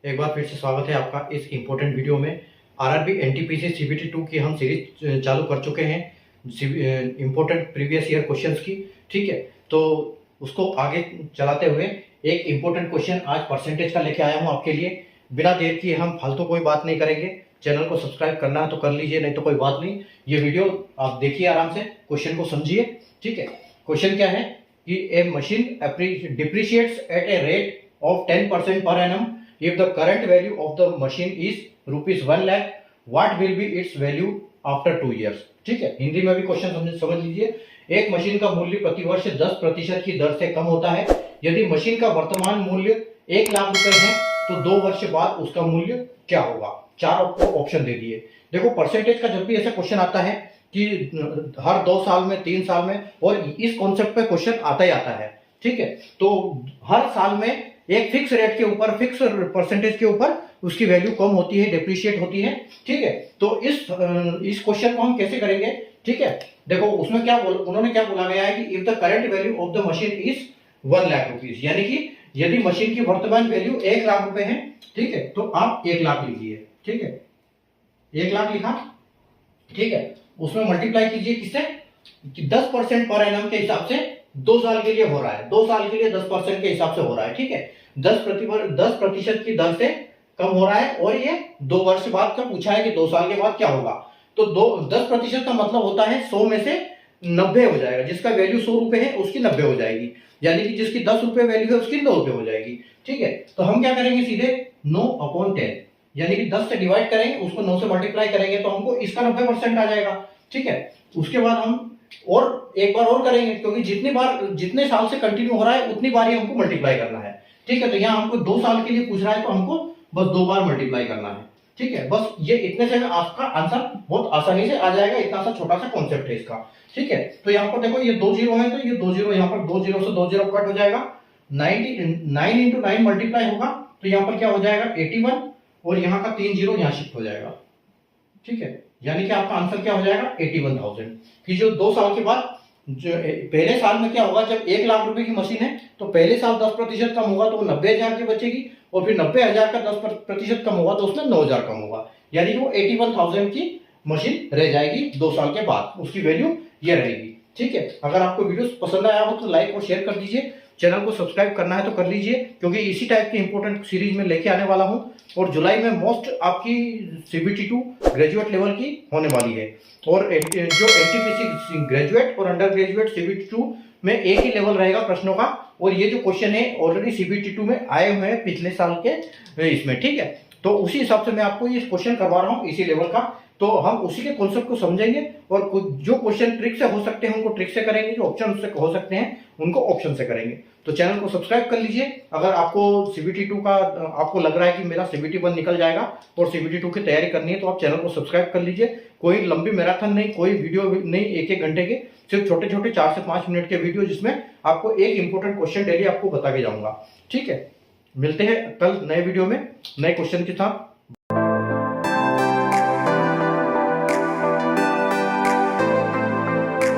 एक बार फिर से स्वागत है आपका इस इम्पोर्टेंट वीडियो में। आरआरबी एनटीपीसी सीबीटी 2 की हम सीरीज चालू कर चुके हैं इम्पोर्टेंट प्रीवियस ईयर क्वेश्चंस की। ठीक है, तो उसको आगे चलाते हुए एक इम्पोर्टेंट क्वेश्चन आज परसेंटेज का लेके आया हूँ आपके लिए। बिना देर किए हम फालतू कोई बात नहीं करेंगे। चैनल को सब्सक्राइब करना है तो कर लीजिए, नहीं तो कोई बात नहीं। ये वीडियो आप देखिए आराम से, क्वेश्चन को समझिए। ठीक है, क्वेश्चन क्या है कि a machine depreciates at a rate of 10% per annum if the current value of the machine is rupees 1 lakh, what will be its value after 2 years। ठीक है, हिंदी में भी क्वेश्चन समझ लीजिए। एक मशीन का मूल्य प्रतिवर्ष 10% की दर से कम होता है। यदि मशीन का वर्तमान मूल्य 1 लाख रुपए है तो 2 वर्ष बाद उसका मूल्य क्या होगा। 4 ऑप्शन दे दिए। देखो, परसेंटेज का जब भी ऐसा क्वेश्चन आता है कि हर 2 साल में, 3 साल में, और इस कॉन्सेप्ट पे क्वेश्चन आता ही आता है। ठीक है, तो हर साल में एक फिक्स रेट के ऊपर, फिक्स परसेंटेज के ऊपर उसकी वैल्यू कम होती है, डिप्रिशिएट होती है। ठीक है, तो इस क्वेश्चन को हम कैसे करेंगे। ठीक है, देखो उसमें उन्होंने क्या बोला गया है कि if the current value of the machine is 1 lakh rupees, यानी कि यदि मशीन की वर्तमान वैल्यू 1 लाख रुपए है, ठीक है, तो आप 1 लाख लीजिए। ठीक है, 1 लाख लिखा। ठीक है, उसमें मल्टीप्लाई कीजिए किससे, 10% पर एनम के हिसाब से 2 साल के लिए हो रहा है। 2 साल के लिए 10% के हिसाब से हो रहा है। ठीक है, 10% की दर से कम हो रहा है, और ये 2 वर्ष बाद का पूछा है कि 2 साल के बाद क्या होगा। तो 10% का मतलब होता है 100 में से 90 हो जाएगा। जिसका वैल्यू 100 रुपए है उसकी 90 हो जाएगी, यानी कि जिसकी 10 रुपए वैल्यू है उसकी 9 रुपए हो जाएगी। ठीक है, तो हम क्या करेंगे, सीधे 9/10, यानी कि 10 से डिवाइड करेंगे, उसको 9 से मल्टीप्लाई करेंगे तो हमको इसका 90% आ जाएगा। ठीक है, उसके बाद हम और एक बार और करेंगे, क्योंकि जितने साल से कंटिन्यू हो रहा है उतनी बार ही हमको मल्टीप्लाई करना है। ठीक है, तो यहाँ हमको 2 साल के लिए पूछ रहा है तो हमको बस 2 बार मल्टीप्लाई करना है। ठीक है, बस ये इतने से आपका आंसर बहुत आसानी से आ जाएगा। इतना सा छोटा सा कॉन्सेप्ट है इसका। ठीक है, तो यहाँ पर देखो ये 2 जीरो है, तो ये 2 जीरो यहाँ पर 2 जीरो से 2 जीरो कट हो जाएगा। 9 into 9 मल्टीप्लाई होगा तो यहाँ पर क्या हो जाएगा 81, और यहाँ का 3 जीरो यहाँ शिफ्ट हो जाएगा। ठीक है, यानी कि आपका आंसर क्या हो जाएगा 81,000। कि जो 2 साल के बाद, जो पहले साल में क्या होगा, जब 1 लाख रुपए की मशीन है तो पहले साल 10% कम होगा तो वो 90,000 की बचेगी, और फिर 90,000 का 10% कम होगा तो उसमें 9,000 कम होगा, यानी कि वो 81,000 की मशीन रह जाएगी 2 साल के बाद। उसकी वैल्यू ये रहेगी। ठीक है, अगर आपको वीडियो पसंद आया हो तो लाइक और शेयर कर दीजिए। चैनल को सब्सक्राइब करना है तो कर लीजिए, क्योंकि इसी टाइप की इंपॉर्टेंट सीरीज में लेके आने वाला हूं। और जुलाई में मोस्ट आपकी सीबीटी 2 ग्रेजुएट लेवल की होने वाली है, और जो एनटीपीसी ग्रेजुएट और अंडर ग्रेजुएट सीबीटी 2 में एक ही लेवल रहेगा प्रश्नों का। और ये जो क्वेश्चन है ऑलरेडी सीबीटी 2 में आए हुए हैं पिछले साल के इसमें। ठीक है, तो उसी हिसाब से मैं आपको ये क्वेश्चन करवा रहा हूँ इसी लेवल का। तो हम उसी के कॉन्सेप्ट को समझेंगे, और जो क्वेश्चन ट्रिक से हो सकते हैं उनको ट्रिक से करेंगे, जो ऑप्शन से हो सकते हैं उनको ऑप्शन से करेंगे। तो चैनल को सब्सक्राइब कर लीजिए। अगर आपको सीबीटी 2 का आपको लग रहा है कि मेरा सीबीटी 1 निकल जाएगा और सीबीटी 2 की तैयारी करनी है, तो आप चैनल को सब्सक्राइब कर लीजिए। कोई लंबी मैराथन नहीं, कोई वीडियो नहीं 1-1 घंटे के, सिर्फ छोटे छोटे 4 से 5 मिनट के वीडियो, जिसमें आपको एक इंपॉर्टेंट क्वेश्चन डेली आपको बता के जाऊंगा। ठीक है, मिलते हैं कल नए वीडियो में नए क्वेश्चन के साथ।